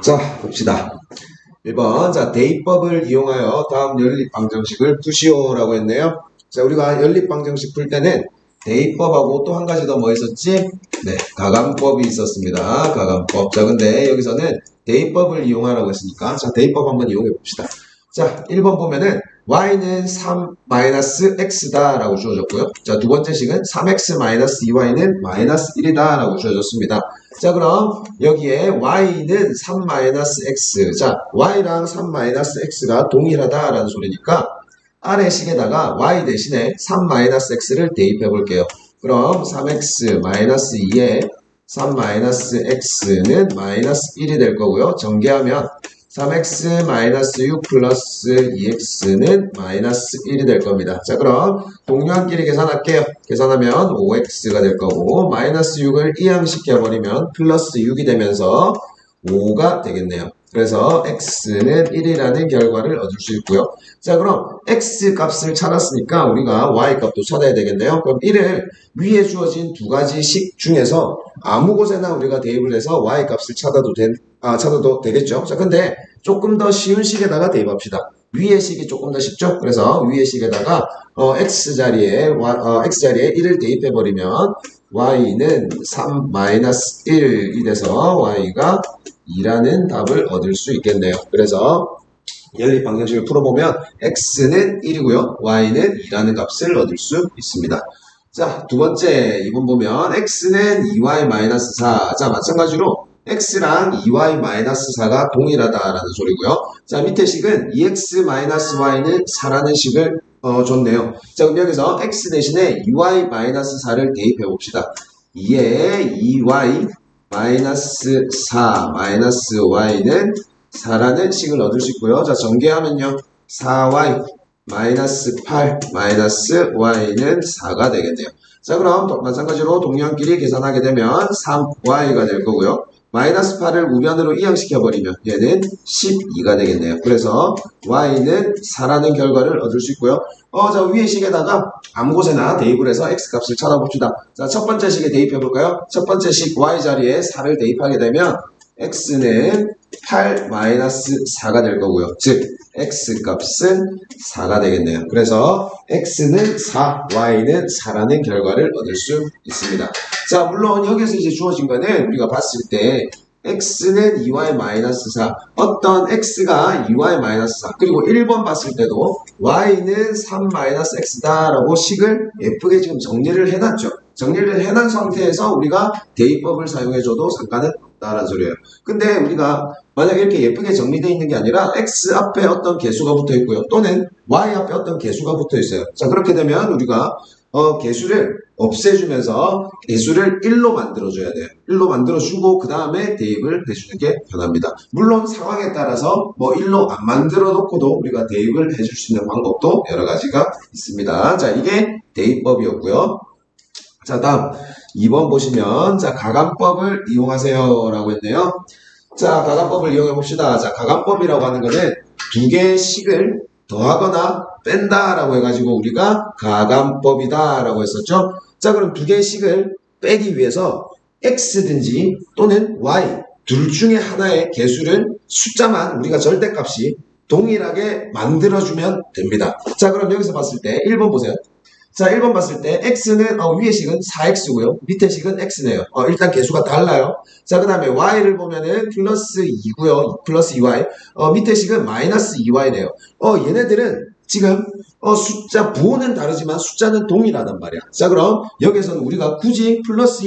자, 봅시다. 1번. 자, 대입법을 이용하여 다음 연립방정식을 푸시오라고 했네요. 자, 우리가 연립방정식 풀 때는 대입법하고 또 한 가지 더 뭐 있었지? 네, 가감법이 있었습니다. 가감법. 자, 근데 여기서는 대입법을 이용하라고 했으니까, 자, 대입법 한번 이용해 봅시다. 자, 1번 보면은 y는 3-x다 라고 주어졌고요. 자, 두 번째 식은 3x-2y는 -1이다 라고 주어졌습니다. 자, 그럼 여기에 y는 3-x. 자, y랑 3-x가 동일하다 라는 소리니까 아래 식에다가 y 대신에 3-x를 대입해 볼게요. 그럼 3x-2에 3-x는 -1이 될 거고요. 전개하면 3x-6 플러스 2x는 -1이 될 겁니다. 자, 그럼 동류한끼리 계산할게요. 계산하면 5x가 될 거고 -6을 이항시켜버리면 플러스 6이 되면서 5가 되겠네요. 그래서 x는 1이라는 결과를 얻을 수 있고요. 자, 그럼 x 값을 찾았으니까 우리가 y 값도 찾아야 되겠네요. 그럼 1을 위에 주어진 두 가지 식 중에서 아무 곳에나 우리가 대입을 해서 y 값을 찾아도 되겠죠. 자, 근데 조금 더 쉬운 식에다가 대입합시다. 위의 식이 조금 더 쉽죠? 그래서 위의 식에다가 x자리에 1을 대입해버리면 y는 3-1이 돼서 y가 2라는 답을 얻을 수 있겠네요. 그래서 연립방정식을 풀어보면 x는 1이고요. y는 2라는 값을 얻을 수 있습니다. 자, 두 번째 2번 보면 x는 2y-4. 자, 마찬가지로 x랑 2y-4가 동일하다라는 소리고요. 자, 밑에 식은 2x-y는 4라는 식을 줬네요. 자, 그럼 여기서 x 대신에 2y-4를 대입해 봅시다. 2에 2y-4-y는 4라는 식을 얻을 수 있고요. 자, 전개하면요. 4y -8 y는 4가 되겠네요. 자, 그럼 마찬가지로 동량끼리 계산하게 되면 3y가 될 거고요. -8을 우변으로 이항시켜버리면 얘는 12가 되겠네요. 그래서 y는 4라는 결과를 얻을 수 있고요. 자, 위의 식에다가 아무 곳에나 대입을 해서 x값을 찾아봅시다. 자, 첫 번째 식에 대입해볼까요? 첫 번째 식 y 자리에 4를 대입하게 되면 x는 8-4가 될 거고요. 즉 x값은 4가 되겠네요. 그래서 x는 4, y는 4라는 결과를 얻을 수 있습니다. 자, 물론 여기서 이제 주어진 거는 우리가 봤을 때 x는 2y-4, 어떤 x가 2y-4, 그리고 1번 봤을 때도 y는 3-x다 라고 식을 예쁘게 지금 정리를 해놨죠. 정리를 해놓은 상태에서 우리가 대입법을 사용해줘도 상관은 없다라는 소리예요. 근데 우리가 만약 이렇게 예쁘게 정리되어 있는 게 아니라 x 앞에 어떤 개수가 붙어 있고요. 또는 y 앞에 어떤 개수가 붙어 있어요. 자, 그렇게 되면 우리가 개수를 없애주면서 개수를 1로 만들어줘야 돼요. 1로 만들어주고 그 다음에 대입을 해주는 게 편합니다. 물론 상황에 따라서 뭐 1로 안 만들어 놓고도 우리가 대입을 해줄 수 있는 방법도 여러 가지가 있습니다. 자, 이게 대입법이었고요. 자, 다음 2번 보시면 자, 가감법을 이용하세요 라고 했네요. 자, 가감법을 이용해 봅시다. 자, 가감법이라고 하는 거는 두 개의 식을 더하거나 뺀다 라고 해가지고 우리가 가감법이다 라고 했었죠. 자, 그럼 두 개의 식을 빼기 위해서 x든지 또는 y 둘 중에 하나의 개수를 숫자만 우리가 절대값이 동일하게 만들어주면 됩니다. 자, 그럼 여기서 봤을 때 1번 보세요. 자, 1번 봤을 때 x는 위의 식은 4x고요. 밑에 식은 x네요. 일단 개수가 달라요. 자, 그 다음에 y를 보면은 플러스 2고요. 플러스 2y. 밑에 식은 마이너스 2y네요. 얘네들은 지금 숫자 부호는 다르지만 숫자는 동일하단 말이야. 자, 그럼 여기서는 우리가 굳이 플러스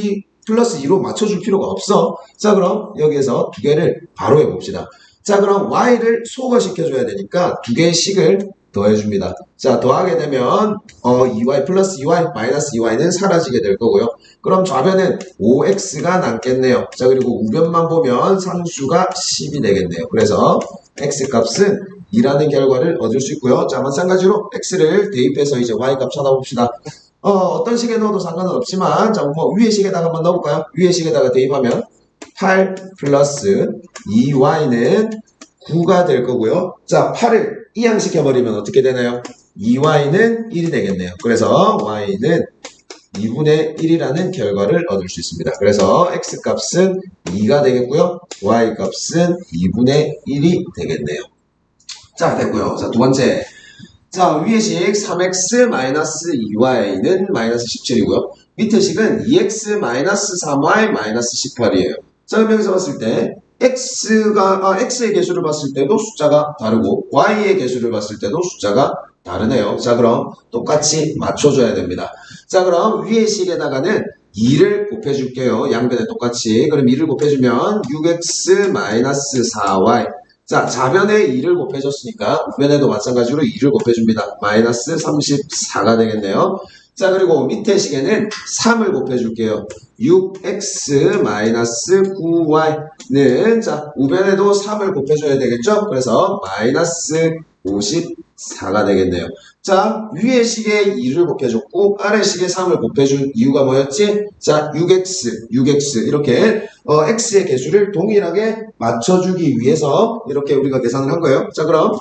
2로 맞춰줄 필요가 없어. 자, 그럼 여기에서 두 개를 바로 해봅시다. 자, 그럼 y를 소거시켜줘야 되니까 두 개의 식을 더해줍니다. 자, 더하게 되면 2y 플러스 2y 마이너스 2y는 사라지게 될 거고요. 그럼 좌변은 5x가 남겠네요. 자, 그리고 우변만 보면 상수가 10이 되겠네요. 그래서 x값은 2라는 결과를 얻을 수 있고요. 자, 마찬가지로 x를 대입해서 이제 y값 찾아봅시다. 어떤 식에 넣어도 상관은 없지만 자, 뭐 위의 식에다가 한번 넣어볼까요? 위의 식에다가 대입하면 8 플러스 2y는 9가 될 거고요. 자, 8을 이항시켜버리면 어떻게 되나요? 2y는 1이 되겠네요. 그래서 y는 2분의 1이라는 결과를 얻을 수 있습니다. 그래서 x값은 2가 되겠고요. y값은 2분의 1이 되겠네요. 자, 됐고요. 자, 두 번째. 자, 위의 식 3x-2y는 마이너스 17이고요. 밑에 식은 2x-3y 18이에요. 자, 그럼 여기서 봤을 때 x의 개수를 봤을 때도 숫자가 다르고 y의 개수를 봤을 때도 숫자가 다르네요. 자, 그럼 똑같이 맞춰줘야 됩니다. 자, 그럼 위의 식에다가는 2를 곱해줄게요. 양변에 똑같이. 그럼 2를 곱해주면 6x-4y. 자, 좌변에 2를 곱해줬으니까 우변에도 마찬가지로 2를 곱해줍니다. 마이너스 34가 되겠네요. 자, 그리고 밑에 식에는 3을 곱해줄게요. 6x-9y는 자, 우변에도 3을 곱해줘야 되겠죠? 그래서 마이너스 54가 되겠네요. 자, 위의 식에 2를 곱해줬고 아래 식에 3을 곱해준 이유가 뭐였지? 자, 6x 이렇게 x의 개수를 동일하게 맞춰주기 위해서 이렇게 우리가 계산을 한 거예요. 자, 그럼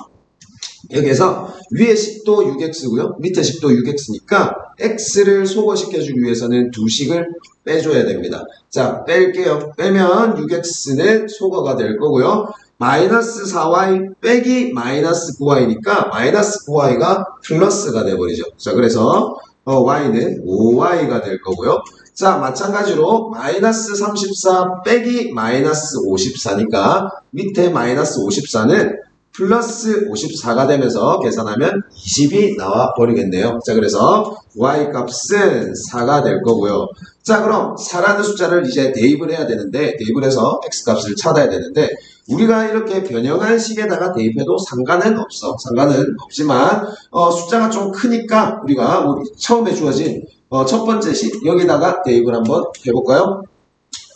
여기에서 위의 식도 6x고요. 밑에 식도 6x니까 x를 소거시켜주기 위해서는 두 식을 빼줘야 됩니다. 자, 뺄게요. 빼면 6x는 소거가 될 거고요. 마이너스 4y 빼기 마이너스 9y니까 마이너스 9y가 플러스가 돼버리죠. 자, 그래서 y는 5y가 될 거고요. 자, 마찬가지로 마이너스 34 빼기 마이너스 54니까 밑에 마이너스 54는 플러스 54가 되면서 계산하면 20이 나와 버리겠네요. 자, 그래서 y값은 4가 될 거고요. 자, 그럼 4라는 숫자를 이제 대입을 해야 되는데 대입을 해서 x값을 찾아야 되는데 우리가 이렇게 변형한 식에다가 대입해도 상관은 없어. 상관은 없지만 숫자가 좀 크니까 우리가 처음에 주어진 첫 번째 식 여기다가 대입을 한번 해볼까요?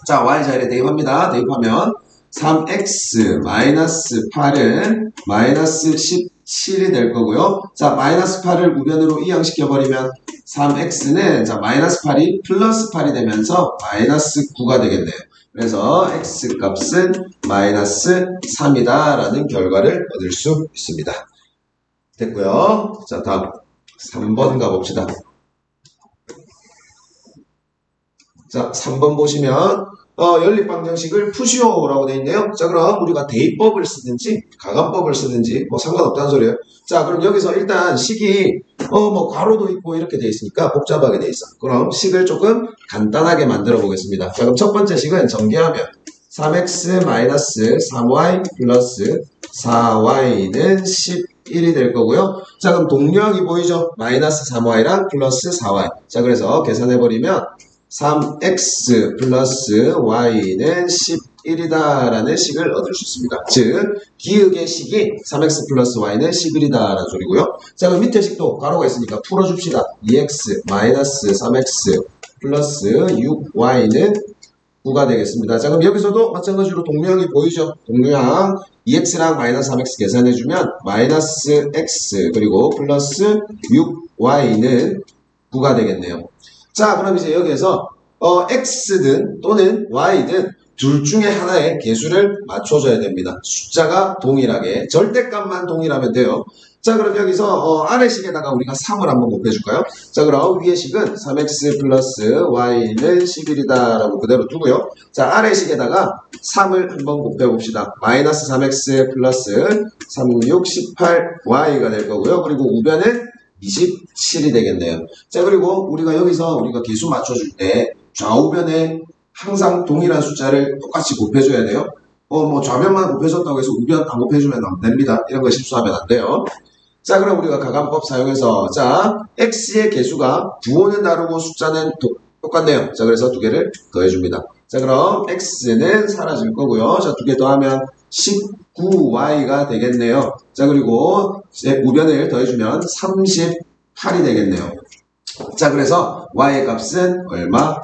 자, y자리에 대입합니다. 대입하면 3x-8은 마이너스 17이 될 거고요. 자, 마이너스 8을 우변으로 이항시켜버리면 3x는 자, 마이너스 8이 플러스 8이 되면서 마이너스 9가 되겠네요. 그래서 x값은 마이너스 3이다 라는 결과를 얻을 수 있습니다. 됐고요. 자, 다음 3번 가봅시다. 자, 3번 보시면 연립방정식을 푸시오라고 되어 있네요. 자, 그럼 우리가 대입법을 쓰든지 가감법을 쓰든지 뭐 상관없다는 소리예요. 자, 그럼 여기서 일단 식이 뭐 괄호도 있고 이렇게 되어 있으니까 복잡하게 되어 있어. 그럼 식을 조금 간단하게 만들어 보겠습니다. 자, 그럼 첫 번째 식은 전개하면 3x-3y 플러스 4y는 11이 될 거고요. 자, 그럼 동류항이 보이죠? 마이너스 3y랑 플러스 4y. 자, 그래서 계산해버리면 3x 플러스 y는 11이다 라는 식을 얻을 수 있습니다. 즉, 기역의 식이 3x 플러스 y는 11이다 라는 소리고요. 자, 그럼 밑에 식도 가로가 있으니까 풀어줍시다. 2x 마이너스 3x 플러스 6y는 9가 되겠습니다. 자, 그럼 여기서도 마찬가지로 동류항이 보이죠? 동류항 2x랑 마이너스 3x 계산해주면 마이너스 x 그리고 플러스 6y는 9가 되겠네요. 자, 그럼 이제 여기에서 x든 또는 y든 둘 중에 하나의 개수를 맞춰줘야 됩니다. 숫자가 동일하게 절대값만 동일하면 돼요. 자, 그럼 여기서 아래 식에다가 우리가 3을 한번 곱해줄까요? 자, 그럼 위의 식은 3x 플러스 y는 11이다 라고 그대로 두고요. 자, 아래 식에다가 3을 한번 곱해봅시다. 마이너스 3x 플러스 36, 18y가 될 거고요. 그리고 우변은 27이 되겠네요. 자, 그리고 우리가 여기서 우리가 개수 맞춰줄 때 좌우변에 항상 동일한 숫자를 똑같이 곱해줘야 돼요. 뭐 좌변만 곱해줬다고 해서 우변 안 곱해주면 안 됩니다. 이런 거 실수하면 안 돼요. 자, 그럼 우리가 가감법 사용해서 자, x의 개수가 부호는 다르고 숫자는 똑같네요. 자, 그래서 두 개를 더해줍니다. 자, 그럼 x는 사라질 거고요. 자, 두 개 더하면 19y가 되겠네요. 자, 그리고 이제 우변을 더해주면 38이 되겠네요. 자, 그래서 y의 값은 얼마?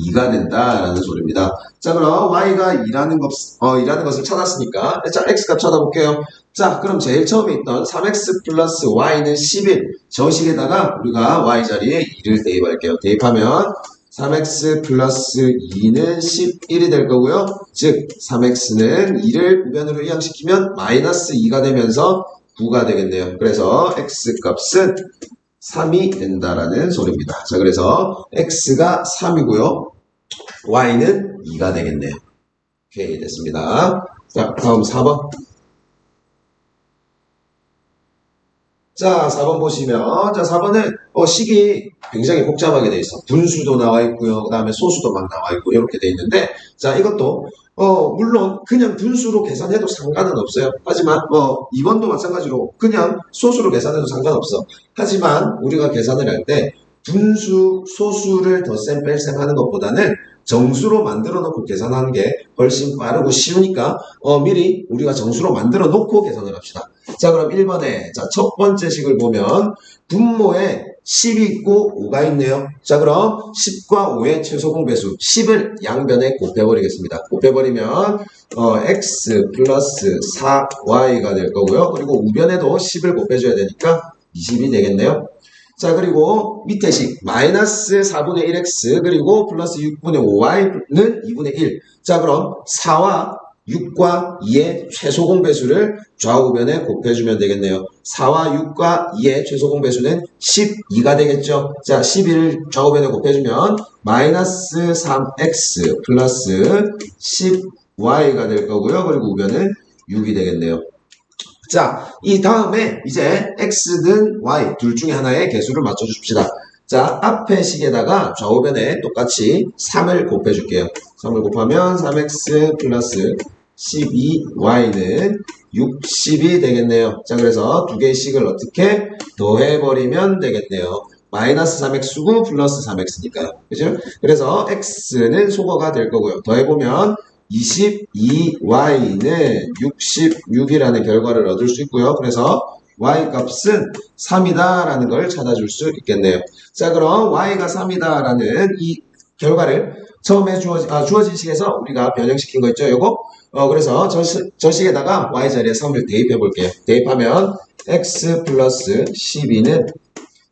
2가 된다라는 소리입니다. 자, 그럼 y가 2라는 것을 찾았으니까 자, x값 찾아볼게요. 자, 그럼 제일 처음에 있던 3x 플러스 y는 11 저 식에다가 우리가 y 자리에 2를 대입할게요. 대입하면 3x 플러스 2는 11이 될 거고요. 즉 3x는 2를 우변으로 이항시키면 마이너스 2가 되면서 9가 되겠네요. 그래서 x값은 3이 된다라는 소리입니다. 자, 그래서 x가 3이고요. y는 2가 되겠네요. 오케이, 됐습니다. 자, 다음 4번. 자, 4번 보시면, 자, 4번은, 식이 굉장히 복잡하게 돼 있어. 분수도 나와 있고요. 그 다음에 소수도 막 나와 있고, 이렇게 돼 있는데, 자, 이것도, 물론, 그냥 분수로 계산해도 상관은 없어요. 하지만, 2번도 마찬가지로, 그냥 소수로 계산해도 상관없어. 하지만, 우리가 계산을 할 때, 분수, 소수를 덧셈, 뺄셈 하는 것보다는 정수로 만들어 놓고 계산하는 게 훨씬 빠르고 쉬우니까, 미리 우리가 정수로 만들어 놓고 계산을 합시다. 자, 그럼 1번에, 자, 첫 번째 식을 보면, 분모에 10이 있고 5가 있네요. 자, 그럼 10과 5의 최소 공배수 10을 양변에 곱해버리겠습니다. 곱해버리면 x 플러스 4y가 될 거고요. 그리고 우변에도 10을 곱해줘야 되니까 20이 되겠네요. 자, 그리고 밑에 식 마이너스 4분의 1x 그리고 플러스 6분의 5y는 2분의 1. 자, 그럼 4와 6과 2의 최소 공배수를 좌우변에 곱해주면 되겠네요. 4와 6과 2의 최소 공배수는 12가 되겠죠. 자, 12를 좌우변에 곱해주면 마이너스 3x 플러스 10y가 될 거고요. 그리고 우변은 6이 되겠네요. 자, 이 다음에 이제 x든 y 둘 중에 하나의 개수를 맞춰줍시다. 자, 앞에 식에다가 좌우변에 똑같이 3을 곱해줄게요. 3을 곱하면 3x 플러스 12y는 60이 되겠네요. 자, 그래서 두 개의 식을 어떻게 더해버리면 되겠네요. 마이너스 3x고 플러스 3x니까요. 그죠? 그래서 x는 소거가 될 거고요. 더해보면 22y는 66이라는 결과를 얻을 수 있고요. 그래서 y 값은 3이다라는 걸 찾아줄 수 있겠네요. 자, 그럼 y가 3이다라는 이 결과를 처음에 주어진 식에서 우리가 변형시킨 거 있죠? 요거? 그래서 저 식에다가 y 자리에 3을 대입해 볼게요. 대입하면 x 플러스 12는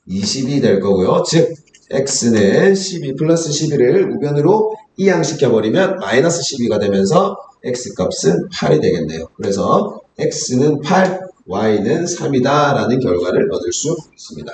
20이 될 거고요. 즉, x는 12 플러스 12를 우변으로 이항시켜버리면 마이너스 12가 되면서 x값은 8이 되겠네요. 그래서 x는 8, y는 3이다 라는 결과를 얻을 수 있습니다.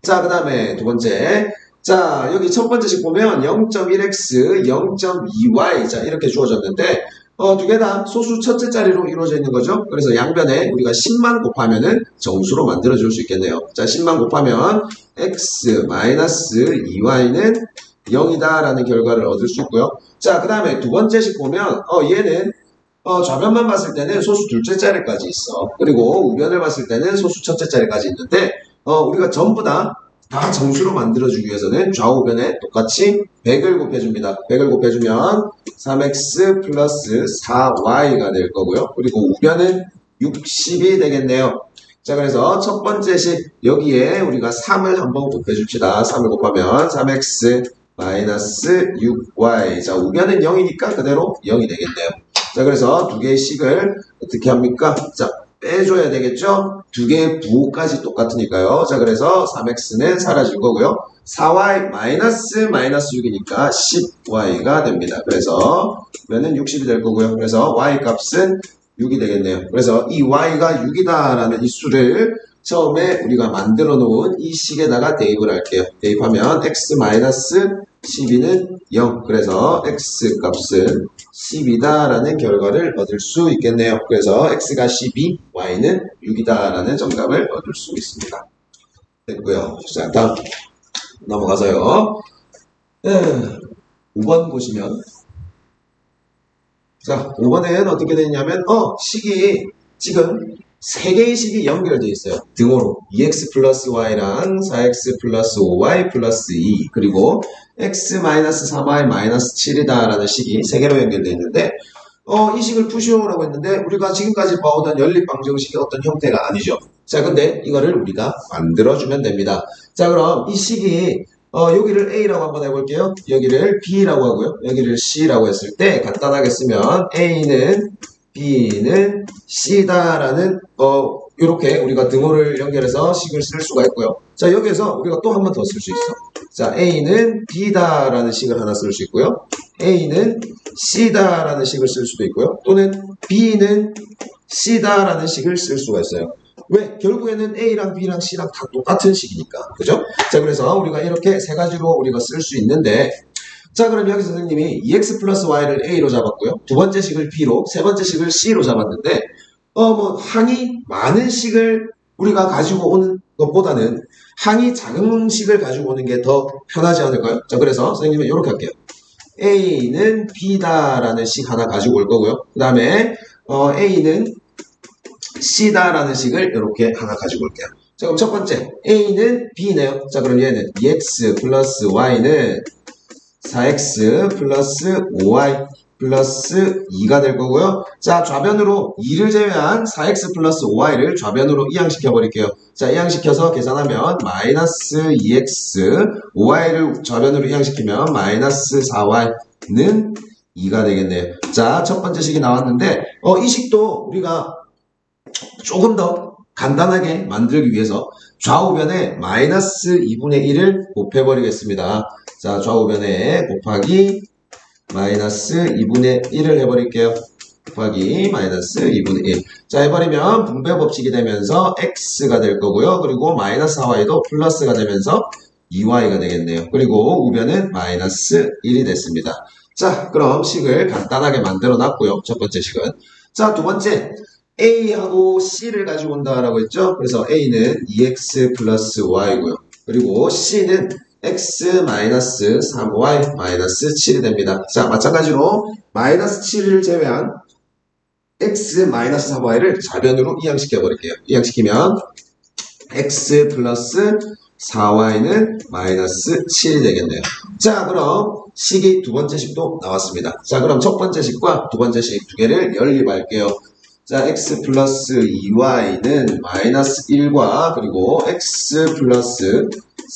자, 그 다음에 두 번째. 자, 여기 첫 번째식 보면 0.1x, 0.2y 자 이렇게 주어졌는데 두 개 다 소수 첫째 자리로 이루어져 있는 거죠. 그래서 양변에 우리가 10만 곱하면은 정수로 만들어 줄 수 있겠네요. 자, 10만 곱하면 x 마이너스 2y는 0이다 라는 결과를 얻을 수 있고요. 자, 그 다음에 두 번째식 보면 얘는 좌변만 봤을 때는 소수 둘째 자리까지 있어. 그리고 우변을 봤을 때는 소수 첫째 자리까지 있는데 우리가 전부 다 정수로 만들어주기 위해서는 좌우변에 똑같이 100을 곱해줍니다. 100을 곱해주면 3x 플러스 4y가 될 거고요. 그리고 우변은 60이 되겠네요. 자, 그래서 첫 번째 식 여기에 우리가 3을 한번 곱해줍시다. 3을 곱하면 3x 마이너스 6y. 자, 우변은 0이니까 그대로 0이 되겠네요. 자, 그래서 두 개의 식을 어떻게 합니까? 자, 빼줘야 되겠죠? 두 개의 부호까지 똑같으니까요. 자, 그래서 3x는 사라질 거고요. 4y 마이너스 6이니까 10y가 됩니다. 그래서 우변은 60이 될 거고요. 그래서 y 값은 6이 되겠네요. 그래서 이 y가 6이다라는 이 수를 처음에 우리가 만들어 놓은 이 식에다가 대입을 할게요. 대입하면 x-12는 0. 그래서 x 값은 10이다라는 결과를 얻을 수 있겠네요. 그래서 x가 12, y는 6이다라는 정답을 얻을 수 있습니다. 됐고요. 자, 다음 넘어가서요. 5번 보시면 자, 5번엔 어떻게 되냐면 식이 지금 세 개의 식이 연결되어 있어요. 등호로 2x 플러스 y랑 4x 플러스 5y 플러스 2 그리고 x 마이너스 3y 마이너스 7이다 라는 식이 세 개로 연결되어 있는데 이 식을 푸시오라고 했는데 우리가 지금까지 봐오던 연립방정식의 어떤 형태가 아니죠. 자, 근데 이거를 우리가 만들어주면 됩니다. 자, 그럼 이 식이 여기를 A라고 한번 해볼게요. 여기를 B라고 하고요. 여기를 C라고 했을 때 간단하게 쓰면 A는 B는 C다라는 이렇게 우리가 등호를 연결해서 식을 쓸 수가 있고요. 자, 여기에서 우리가 또 한 번 더 쓸 수 있어. 자, A는 B다라는 식을 하나 쓸 수 있고요. A는 C다라는 식을 쓸 수도 있고요. 또는 B는 C다라는 식을 쓸 수가 있어요. 왜? 결국에는 A랑 B랑 C랑 다 똑같은 식이니까. 그죠? 자, 그래서 우리가 이렇게 세 가지로 우리가 쓸 수 있는데, 자, 그럼 여기 선생님이 2x 플러스 y를 a로 잡았고요. 두 번째 식을 b로, 세 번째 식을 c로 잡았는데, 뭐, 항이 많은 식을 우리가 가지고 오는 것보다는 항이 작은 식을 가지고 오는 게 더 편하지 않을까요? 자, 그래서 선생님은 이렇게 할게요. a는 b다라는 식 하나 가지고 올 거고요. 그 다음에, a는 c다라는 식을 이렇게 하나 가지고 올게요. 자, 그럼 첫 번째, a는 b네요. 자, 그럼 얘는 2x 플러스 y는 4x 플러스 5y 플러스 2가 될 거고요. 자, 좌변으로 2를 제외한 4x 플러스 5y를 좌변으로 이항시켜 버릴게요. 자, 이항시켜서 계산하면 마이너스 2x 5y를 좌변으로 이항시키면 마이너스 4y는 2가 되겠네요. 자, 첫 번째 식이 나왔는데 이 식도 우리가 조금 더 간단하게 만들기 위해서 좌우변에 마이너스 2분의 1을 곱해버리겠습니다. 자, 좌우변에 곱하기 마이너스 2분의 1을 해버릴게요. 곱하기 마이너스 2분의 1. 자, 해버리면 분배 법칙이 되면서 x가 될 거고요. 그리고 마이너스 4y도 플러스가 되면서 2y가 되겠네요. 그리고 우변은 마이너스 1이 됐습니다. 자, 그럼 식을 간단하게 만들어 놨고요. 첫 번째 식은. 자, 두 번째. A하고 C를 가지고 온다라고 했죠? 그래서 A는 2x 플러스 y고요. 그리고 C는 x 마이너스 3y 마이너스 7이 됩니다. 자, 마찬가지로 마이너스 7을 제외한 x 마이너스 4y를 좌변으로 이항시켜 버릴게요. 이항시키면 x 플러스 4y는 마이너스 7이 되겠네요. 자, 그럼 식이 두 번째 식도 나왔습니다. 자, 그럼 첫 번째 식과 두 번째 식 두 개를 연립할게요. 자, x 플러스 2y는 마이너스 1과 그리고 x 플러스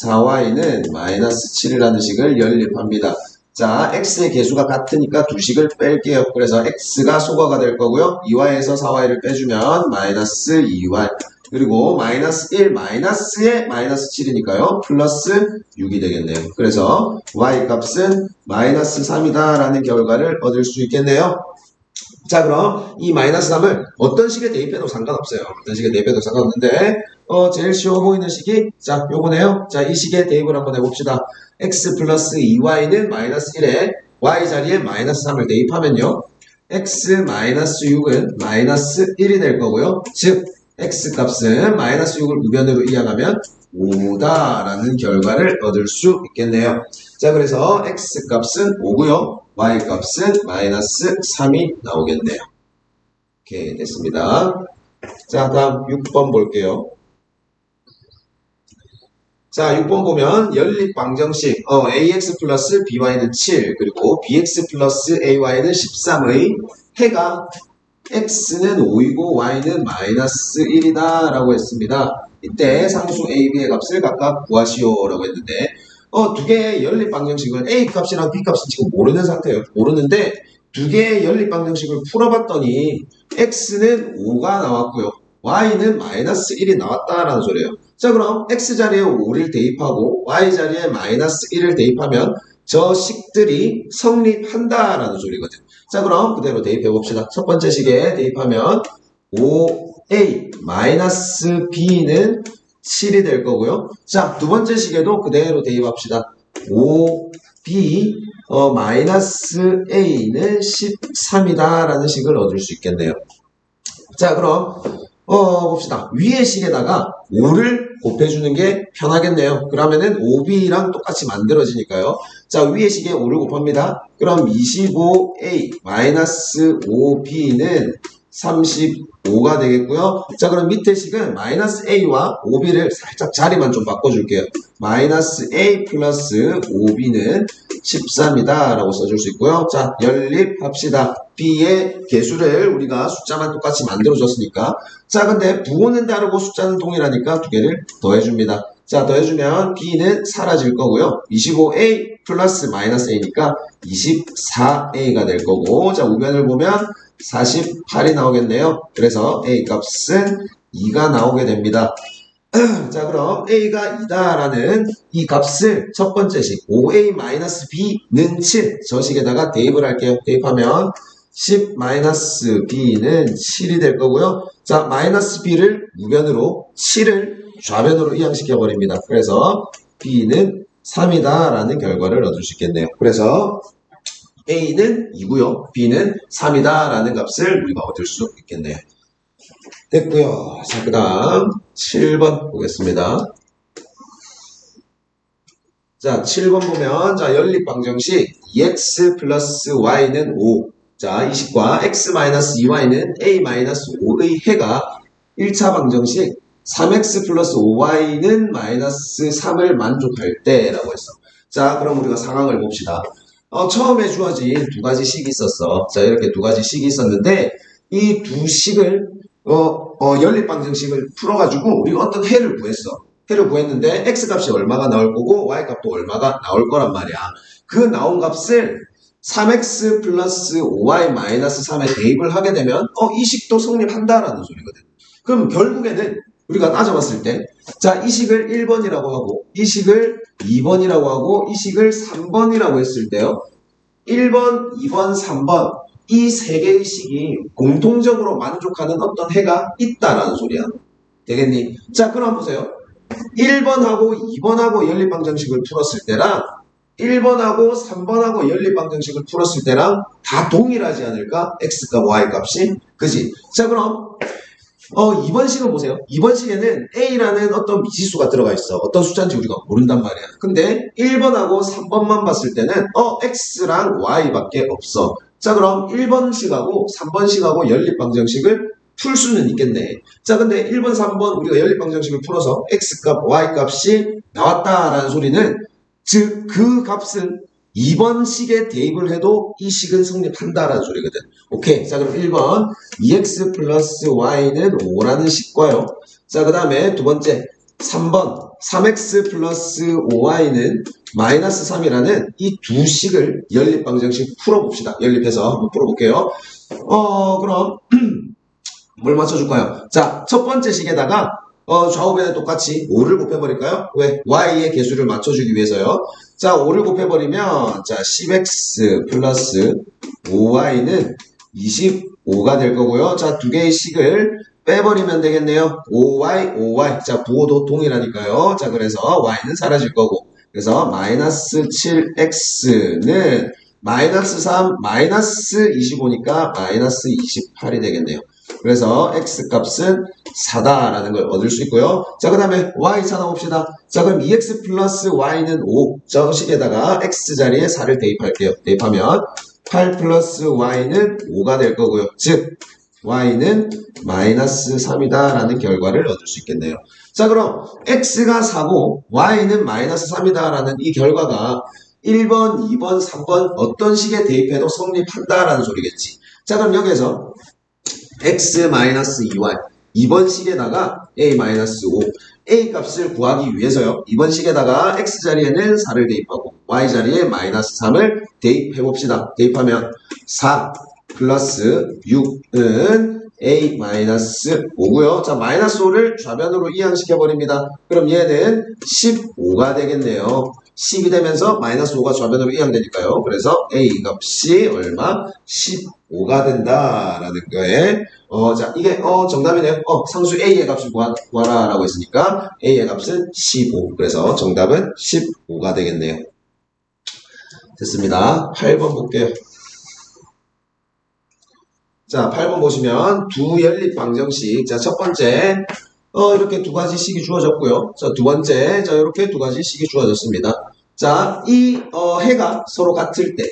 4y는 마이너스 7이라는 식을 연립합니다. 자, x의 개수가 같으니까 두 식을 뺄게요. 그래서 x가 소거가 될 거고요. 2y에서 4y를 빼주면 마이너스 2y 그리고 마이너스 1 마이너스에 마이너스 7이니까요. 플러스 6이 되겠네요. 그래서 y 값은 마이너스 3이다 라는 결과를 얻을 수 있겠네요. 자, 그럼 이 마이너스 3을 어떤 식에 대입해도 상관없어요. 어떤 식에 대입해도 상관없는데 제일 쉬워 보이는 식이 자, 요거네요. 자, 이 식에 대입을 한번 해봅시다. x 플러스 2y는 마이너스 1에 y 자리에 마이너스 3을 대입하면요. x 마이너스 6은 마이너스 1이 될 거고요. 즉 x 값은 마이너스 6을 우변으로 이항하면 5다라는 결과를 얻을 수 있겠네요. 자, 그래서 x 값은 5고요. y 값은 마이너스 3이 나오겠네요. 오케이, 됐습니다. 자, 다음 6번 볼게요. 자, 6번 보면 연립 방정식 ax 플러스 by는 7 그리고 bx 플러스 ay는 13의 해가 x는 5이고 y는 마이너스 1이다 라고 했습니다. 이때 상수 a, b의 값을 각각 구하시오 라고 했는데 두 개의 연립 방정식은 a 값이랑 b 값은 지금 모르는 상태예요. 모르는데 두 개의 연립 방정식을 풀어봤더니 x는 5가 나왔고요. y는 마이너스 1이 나왔다라는 소리예요. 자, 그럼 x 자리에 5를 대입하고 y 자리에 마이너스 1을 대입하면 저 식들이 성립한다라는 소리거든요. 자, 그럼 그대로 대입해 봅시다. 첫 번째 식에 대입하면 5a 마이너스 b는 7이 될 거고요. 자, 두 번째 식에도 그대로 대입합시다. 5b 마이너스 a는 13이다 라는 식을 얻을 수 있겠네요. 자, 그럼 봅시다. 위의 식에다가 5를 곱해주는 게 편하겠네요. 그러면은 5b랑 똑같이 만들어지니까요. 자, 위의 식에 5를 곱합니다. 그럼 25a 마이너스 5b는 35가 되겠고요. 자, 그럼 밑에 식은 마이너스 a와 5b를 살짝 자리만 좀 바꿔줄게요. 마이너스 a 플러스 5b는 13이다 라고 써줄 수 있고요. 자, 연립합시다. b의 개수를 우리가 숫자만 똑같이 만들어줬으니까 자, 근데 부호는 다르고 숫자는 동일하니까 두 개를 더해줍니다. 자, 더해주면 b는 사라질 거고요. 25a 플러스 마이너스 a니까 24a가 될 거고 자, 우변을 보면 48이 나오겠네요. 그래서 a 값은 2가 나오게 됩니다. 자, 그럼 a가 2다라는 이 값을 첫 번째 식 5a-b는 7 저 식에다가 대입을 할게요. 대입하면 10 마이너스 b는 7이 될 거고요. 자, 마이너스 b를 우변으로 7을 좌변으로 이항시켜 버립니다. 그래서 b는 3이다 라는 결과를 얻을 수 있겠네요. 그래서 a는 2고요. b는 3이다 라는 값을 우리가 얻을 수 있겠네요. 됐고요. 자, 그 다음 7번 보겠습니다. 자, 7번 보면, 자, 연립방정식 2x 플러스 y는 5. 자, 이 식과 x 마이너스 2y는 a 마이너스 5의 해가 1차 방정식 3x 플러스 5y는 마이너스 3을 만족할 때라고 했어. 자, 그럼 우리가 상황을 봅시다. 처음에 주어진 두 가지 식이 있었어. 자, 이렇게 두 가지 식이 있었는데, 이 두 식을, 연립방정식을 풀어가지고, 우리가 어떤 해를 구했어. 해를 구했는데, x 값이 얼마가 나올 거고, y 값도 얼마가 나올 거란 말이야. 그 나온 값을 3x 플러스 5y 마이너스 3에 대입을 하게 되면, 이 식도 성립한다라는 소리거든. 그럼 결국에는, 우리가 따져봤을 때, 자, 이 식을 1번이라고 하고, 이 식을 2번이라고 하고, 이 식을 3번이라고 했을 때요. 1번, 2번, 3번, 이 세 개의 식이 공통적으로 만족하는 어떤 해가 있다라는 소리야. 되겠니? 자, 그럼 보세요. 1번하고 2번하고 연립방정식을 풀었을 때랑 1번하고 3번하고 연립방정식을 풀었을 때랑 다 동일하지 않을까? X값, Y값이. 그지? 자, 그럼 2번 식은 보세요. 2번 식에는 A라는 어떤 미지수가 들어가 있어. 어떤 숫자인지 우리가 모른단 말이야. 근데 1번하고 3번만 봤을 때는 X랑 Y밖에 없어. 자, 그럼 1번 식하고 3번 식하고 연립방정식을 풀 수는 있겠네. 자, 근데 1번, 3번 우리가 연립방정식을 풀어서 X값, Y값이 나왔다라는 소리는 즉 그 값은 2번 식에 대입을 해도 이 식은 성립한다라는 소리거든. 오케이. 자, 그럼 1번 2x 플러스 y는 5라는 식과요. 자, 그 다음에 두 번째 3번 3x 플러스 5y는 마이너스 3이라는 이 두 식을 연립방정식 풀어봅시다. 연립해서 한번 풀어볼게요. 그럼 뭘 맞춰줄까요? 자, 첫 번째 식에다가 좌우변에 똑같이 5를 곱해버릴까요? 왜? y의 개수를 맞춰주기 위해서요. 자, 5를 곱해버리면 자 10x 플러스 5y는 25가 될 거고요. 자, 두 개의 식을 빼버리면 되겠네요. 5y, 5y. 자, 부호도 동일하니까요. 자, 그래서 y는 사라질 거고. 그래서 마이너스 7x는 마이너스 3, 마이너스 25니까 마이너스 28이 되겠네요. 그래서 x값은 4다라는 걸 얻을 수 있고요. 자, 그 다음에 y 찾아봅시다. 자, 그럼 2x 플러스 y는 5. 저 식에다가 x 자리에 4를 대입할게요. 대입하면 8 플러스 y는 5가 될 거고요. 즉 y는 마이너스 3이다라는 결과를 얻을 수 있겠네요. 자, 그럼 x가 4고 y는 마이너스 3이다라는 이 결과가 1번, 2번, 3번 어떤 식에 대입해도 성립한다라는 소리겠지. 자, 그럼 여기에서 x-2y 2번 식에다가 a-5 a 값을 구하기 위해서요. 2번 식에다가 x 자리에는 4를 대입하고 y 자리에 마이너스 3을 대입해 봅시다. 대입하면 4 플러스 6은 a-5고요. 자, 마이너스 5를 좌변으로 이항시켜 버립니다. 그럼 얘는 15가 되겠네요. 10이 되면서 마이너스 5가 좌변으로 이항되니까요. 그래서 a 값이 얼마? 15가 된다라는 거에 자, 이게 정답이네요. 상수 a의 값을 구하라 라고 했으니까 a의 값은 15. 그래서 정답은 15가 되겠네요. 됐습니다. 8번 볼게요. 자, 8번 보시면 두 연립 방정식. 자, 첫 번째 이렇게 두 가지 식이 주어졌고요. 자, 두 번째 자, 이렇게 두 가지 식이 주어졌습니다. 자, 이 해가 서로 같을 때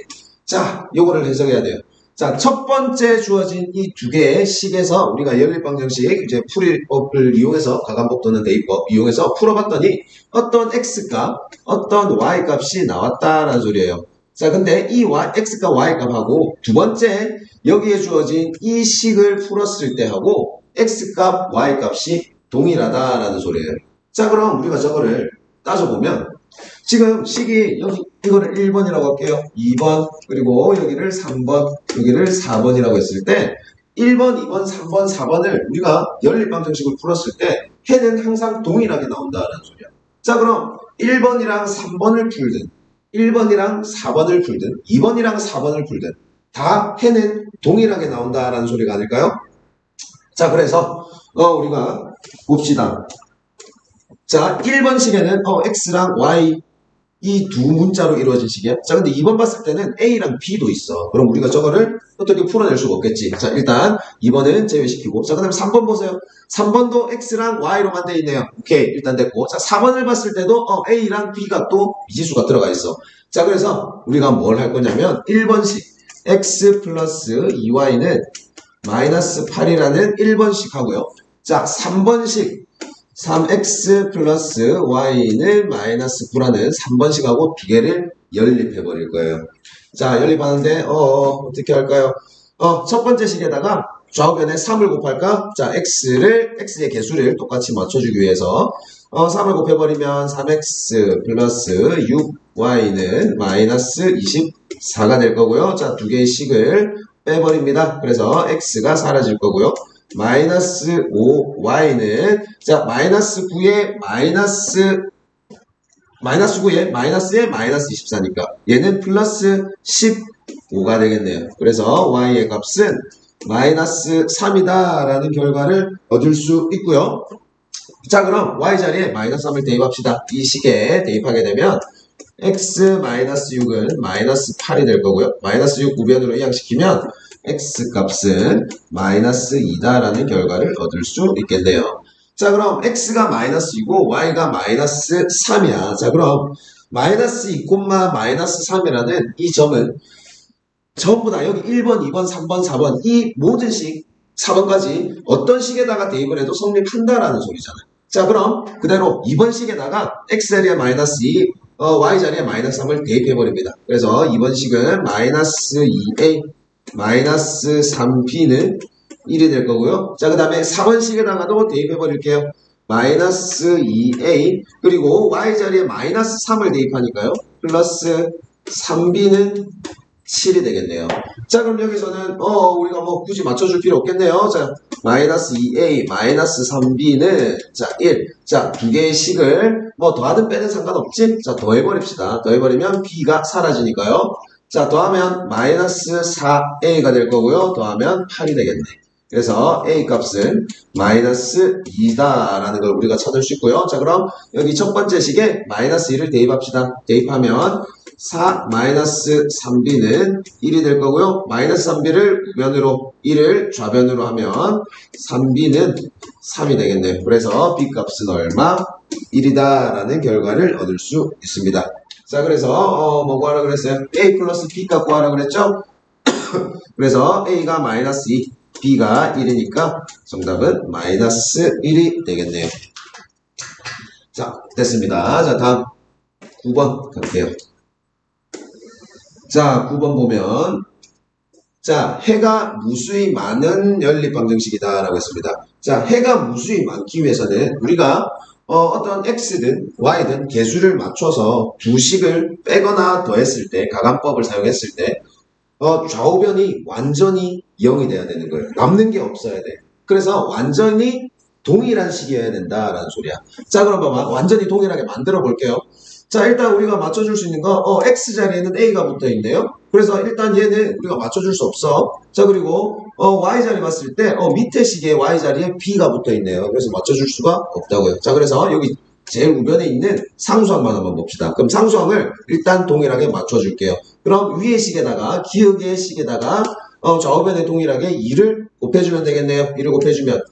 자, 요거를 해석해야 돼요. 자, 첫 번째 주어진 이 두 개의 식에서 우리가 연립방정식 이제 풀이법을 이용해서 가간법 또는 대입법 이용해서 풀어봤더니 어떤 x값, 어떤 y값이 나왔다라는 소리예요. 자, 근데 이 x값, y값하고 두 번째 여기에 주어진 이 식을 풀었을 때 하고 x값, y값이 동일하다라는 소리예요. 자, 그럼 우리가 저거를 따져보면 지금 식이 여기 이거를 1번이라고 할게요. 2번 그리고 여기를 3번 여기를 4번이라고 했을 때 1번, 2번, 3번, 4번을 우리가 연립방정식을 풀었을 때 해는 항상 동일하게 나온다는 소리야. 자, 그럼 1번이랑 3번을 풀든 1번이랑 4번을 풀든 2번이랑 4번을 풀든 다 해는 동일하게 나온다라는 소리가 아닐까요? 자, 그래서 우리가 봅시다. 자, 1번식에는 x랑 y 이 두 문자로 이루어진 식이야. 자, 근데 2번 봤을 때는 A랑 B도 있어. 그럼 우리가 저거를 어떻게 풀어낼 수가 없겠지. 자, 일단 2번은 제외시키고. 자, 그 다음에 3번 보세요. 3번도 X랑 Y로만 돼 있네요. 오케이. 일단 됐고. 자, 4번을 봤을 때도 A랑 B가 또 미지수가 들어가 있어. 자, 그래서 우리가 뭘 할 거냐면 1번식 X 플러스 2Y는 마이너스 8이라는 1번식 하고요. 자, 3번식 3x 플러스 y는 마이너스 9라는 3번식하고 두 개를 연립해 버릴 거예요. 자, 연립하는데 어떻게 할까요? 첫 번째 식에다가 좌우변에 3을 곱할까? 자, x의 개수를 똑같이 맞춰주기 위해서 3을 곱해버리면 3x 플러스 6y는 마이너스 24가 될 거고요. 자, 두 개의 식을 빼버립니다. 그래서 x가 사라질 거고요. 마이너스 5y는 자 마이너스 9에 마이너스에 마이너스 24니까 얘는 플러스 15가 되겠네요. 그래서 y의 값은 마이너스 3이다 라는 결과를 얻을 수 있고요. 자, 그럼 y 자리에 마이너스 3을 대입합시다. 이 식에 대입하게 되면 x 마이너스 6은 마이너스 8이 될 거고요. 마이너스 6 우변으로 이항시키면 x 값은 마이너스 2다라는 결과를 얻을 수 있겠네요. 자, 그럼 x가 마이너스 2고 y가 마이너스 3이야. 자, 그럼 마이너스 2, 마이너스 3이라는 이 점은 전부 다 여기 1번, 2번, 3번, 4번 이 모든 식 4번까지 어떤 식에다가 대입을 해도 성립한다라는 소리잖아요. 자, 그럼 그대로 2번 식에다가 x 자리에 마이너스 2, y 자리에 마이너스 3을 대입해버립니다. 그래서 2번 식은 마이너스 2a 마이너스 3b는 1이 될 거고요. 자, 그 다음에 4번식에다가도 대입해 버릴게요. 마이너스 2a 그리고 y 자리에 마이너스 3을 대입하니까요. 플러스 3b는 7이 되겠네요. 자, 그럼 여기서는 우리가 뭐 굳이 맞춰줄 필요 없겠네요. 자, 마이너스 2a 마이너스 3b는 자 1. 자, 두 개의 식을 뭐 더하든 빼든 상관없지. 자, 더해버립시다. 더해버리면 b가 사라지니까요. 자, 더하면 마이너스 4a가 될 거고요. 더하면 8이 되겠네. 그래서 a 값은 마이너스 2다라는 걸 우리가 찾을 수 있고요. 자, 그럼 여기 첫 번째 식에 마이너스 1을 대입합시다. 대입하면 4 마이너스 3b는 1이 될 거고요. 마이너스 3b를 우변으로 1을 좌변으로 하면 3b는 3이 되겠네요. 그래서 b 값은 얼마? 1이다 라는 결과를 얻을 수 있습니다. 자, 그래서 뭐 구하라 그랬어요? a 플러스 b 값 구하라 그랬죠? 그래서 a가 마이너스 2, b가 1이니까 정답은 마이너스 1이 되겠네요. 자, 됐습니다. 자, 다음 9번 갈게요. 자, 9번 보면 자, 해가 무수히 많은 연립방정식이다 라고 했습니다. 자, 해가 무수히 많기 위해서는 우리가 어떤 x든 y든 개수를 맞춰서 두 식을 빼거나 더했을 때 가감법을 사용했을 때 좌우변이 완전히 0이 돼야 되는 거예요. 남는 게 없어야 돼. 그래서 완전히 동일한 식이어야 된다라는 소리야. 자, 그럼 봐봐. 완전히 동일하게 만들어 볼게요. 자, 일단 우리가 맞춰줄 수 있는 거 x 자리에는 a가 붙어 있네요. 그래서 일단 얘는 우리가 맞춰줄 수 없어. 자, 그리고 y 자리 봤을 때 밑에 식에 y 자리에 b가 붙어 있네요. 그래서 맞춰줄 수가 없다고요. 자, 그래서 여기 제일 우변에 있는 상수항만 한번 봅시다. 그럼 상수항을 일단 동일하게 맞춰줄게요. 그럼 위의 식에다가 기역의 식에다가 좌우변에 동일하게 2를 곱해주면 되겠네요. 2를 곱해주면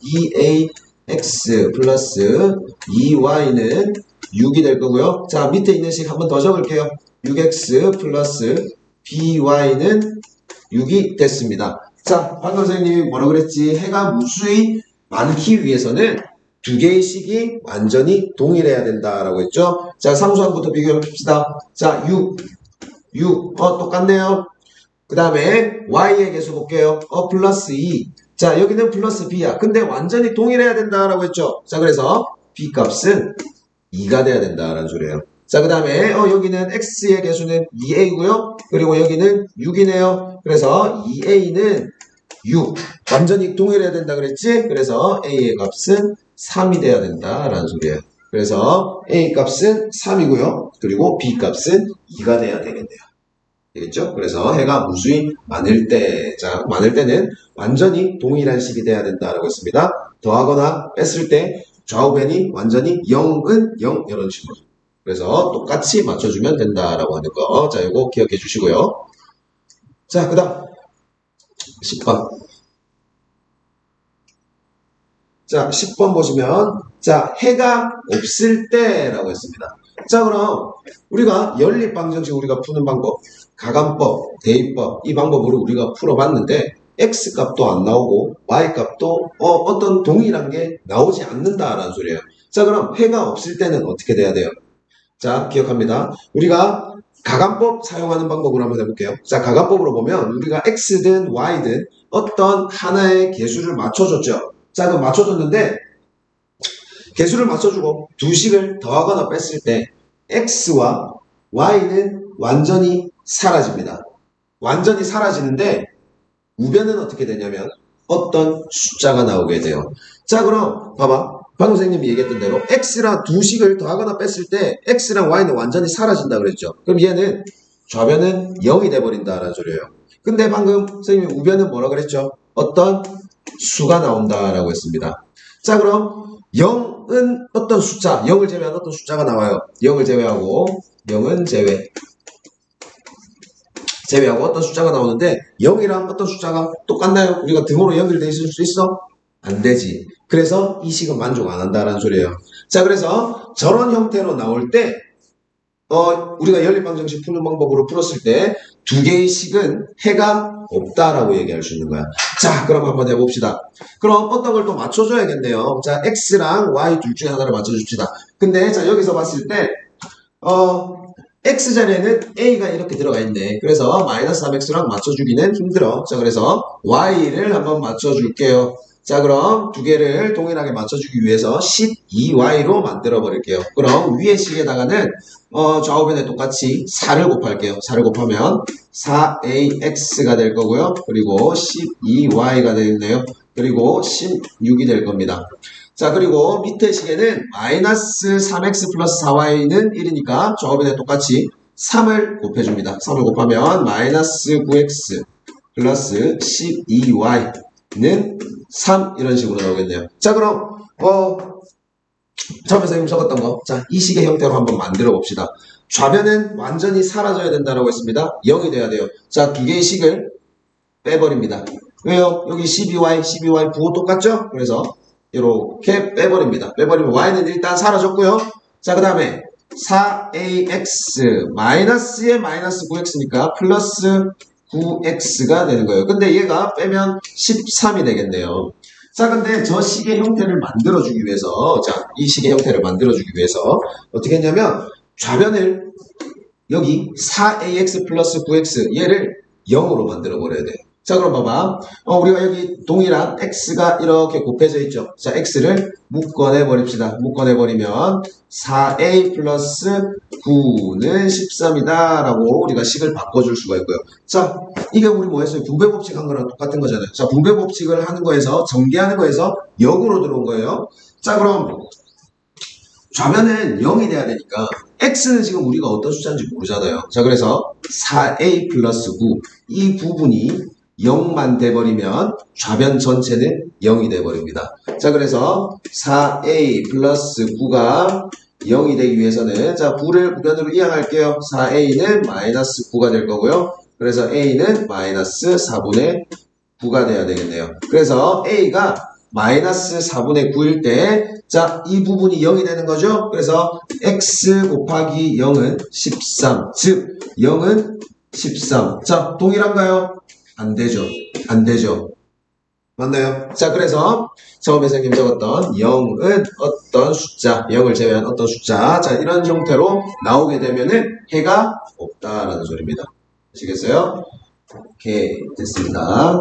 2ax 플러스 2y는 6이 될 거고요. 자, 밑에 있는 식 한번 더 적을게요. 6x 플러스 by는 6이 됐습니다. 자, 방금 선생님이 뭐라 그랬지? 해가 무수히 많기 위해서는 두 개의 식이 완전히 동일해야 된다라고 했죠. 자, 상수항부터 비교해 봅시다. 자, 6 똑같네요. 그 다음에 y의 개수 볼게요. 플러스 2. 자, 여기는 플러스 b야. 근데 완전히 동일해야 된다라고 했죠. 자, 그래서 b 값은 2가 돼야 된다라는 소리예요. 자, 그 다음에 여기는 x의 개수는 2a고요. 그리고 여기는 6이네요. 그래서 2a는 6. 완전히 동일해야 된다 그랬지? 그래서 a의 값은 3이 돼야 된다라는 소리예요. 그래서 a 값은 3이고요. 그리고 b 값은 2가 돼야 되겠네요. 되겠죠? 그래서 해가 무수히 많을 때, 자, 많을 때는 완전히 동일한 식이 돼야 된다라고 했습니다. 더하거나 뺐을 때 좌우변이 완전히 0은 0 이런 식으로. 그래서 똑같이 맞춰주면 된다라고 하는 거. 자, 이거 기억해 주시고요. 자, 그 다음 10번. 자, 10번 보시면 자, 해가 없을 때라고 했습니다. 자, 그럼 우리가 연립방정식 우리가 푸는 방법, 가감법, 대입법 이 방법으로 우리가 풀어봤는데 x값도 안 나오고 y값도 어떤 동일한 게 나오지 않는다라는 소리예요. 자, 그럼 해가 없을 때는 어떻게 돼야 돼요? 자, 기억합니다. 우리가 가감법 사용하는 방법으로 한번 해볼게요. 자, 가감법으로 보면 우리가 x든 y든 어떤 하나의 개수를 맞춰줬죠. 자, 그럼 맞춰줬는데 개수를 맞춰주고 두 식을 더하거나 뺐을 때 x와 y는 완전히 사라집니다. 완전히 사라지는데 우변은 어떻게 되냐면 어떤 숫자가 나오게 돼요. 자, 그럼 봐봐. 방금 선생님이 얘기했던 대로 x랑 두 식을 더하거나 뺐을 때 x랑 y는 완전히 사라진다 그랬죠. 그럼 얘는 좌변은 0이 돼버린다라는 소리예요. 근데 방금 선생님이 우변은 뭐라 그랬죠? 어떤 수가 나온다라고 했습니다. 자, 그럼 0은 어떤 숫자, 0을 제외한 어떤 숫자가 나와요. 0을 제외하고 0은 제외하고 어떤 숫자가 나오는데 0이랑 어떤 숫자가 똑같나요? 우리가 등호로 연결되어 있을 수 있어? 안 되지. 그래서 이 식은 만족 안 한다라는 소리예요. 자, 그래서 저런 형태로 나올 때 우리가 연립방정식 푸는 방법으로 풀었을 때 두 개의 식은 해가 없다라고 얘기할 수 있는 거야. 자, 그럼 한번 해봅시다. 그럼 어떤 걸 또 맞춰줘야겠네요. 자, x랑 y 둘 중에 하나를 맞춰줍시다. 근데 자, 여기서 봤을 때 x자리에는 a가 이렇게 들어가 있네. 그래서 마이너스 3x랑 맞춰주기는 힘들어. 자, 그래서 y를 한번 맞춰줄게요. 자, 그럼 두 개를 동일하게 맞춰주기 위해서 12y로 만들어 버릴게요. 그럼 위의 식에다가는 좌우변에 똑같이 4를 곱할게요. 4를 곱하면 4ax가 될 거고요. 그리고 12y가 되겠네요. 그리고 16이 될 겁니다. 자, 그리고 밑에 식에는 마이너스 3x 플러스 4y는 1이니까 좌우변에 똑같이 3을 곱해줍니다. 3을 곱하면 마이너스 9x 플러스 12y는 3 이런 식으로 나오겠네요. 자, 그럼 처음에 선생님 적었던 거, 자, 이 식의 형태로 한번 만들어 봅시다. 좌변은 완전히 사라져야 된다고 했습니다. 0이 돼야 돼요. 자, 두 개의 식을 빼버립니다. 왜요? 여기 12y 부호 똑같죠? 그래서 이렇게 빼버립니다. 빼버리면 y는 일단 사라졌고요. 자, 그 다음에 4ax 마이너스에 마이너스 9x니까 플러스 9x가 되는 거예요. 근데 얘가 빼면 13이 되겠네요. 자, 근데 저 식의 형태를 만들어주기 위해서, 자, 이 식의 형태를 만들어주기 위해서 어떻게 했냐면 좌변을 여기 4ax 플러스 9x 얘를 0으로 만들어 버려야 돼요. 자, 그럼 봐봐. 우리가 여기 동일한 x가 이렇게 곱해져 있죠. 자, x를 묶어내 버립시다. 묶어내 버리면 4a 플러스 9는 13이다 라고 우리가 식을 바꿔줄 수가 있고요. 자, 이게 우리 뭐 했어요? 분배법칙 한 거랑 똑같은 거잖아요. 자, 분배법칙을 하는 거에서 전개하는 거에서 역으로 들어온 거예요. 자, 그럼 좌변은 0이 돼야 되니까 x는 지금 우리가 어떤 숫자인지 모르잖아요. 자, 그래서 4a 플러스 9 이 부분이 0만 돼버리면 좌변 전체는 0이 돼버립니다. 자, 그래서 4a 플러스 9가 0이 되기 위해서는 자, 부를 부변으로 이항할게요. 4a는 마이너스 9가 될 거고요. 그래서 a는 마이너스 4분의 9가 돼야 되겠네요. 그래서 a가 마이너스 4분의 9일 때 자, 이 부분이 0이 되는 거죠. 그래서 x 곱하기 0은 13, 즉 0은 13. 자, 동일한가요? 안 되죠. 안 되죠. 맞나요? 자, 그래서 처음에 선생님 적었던 0은 어떤 숫자, 0을 제외한 어떤 숫자, 자, 이런 형태로 나오게 되면은 해가 없다라는 소리입니다. 아시겠어요? 오케이, 됐습니다.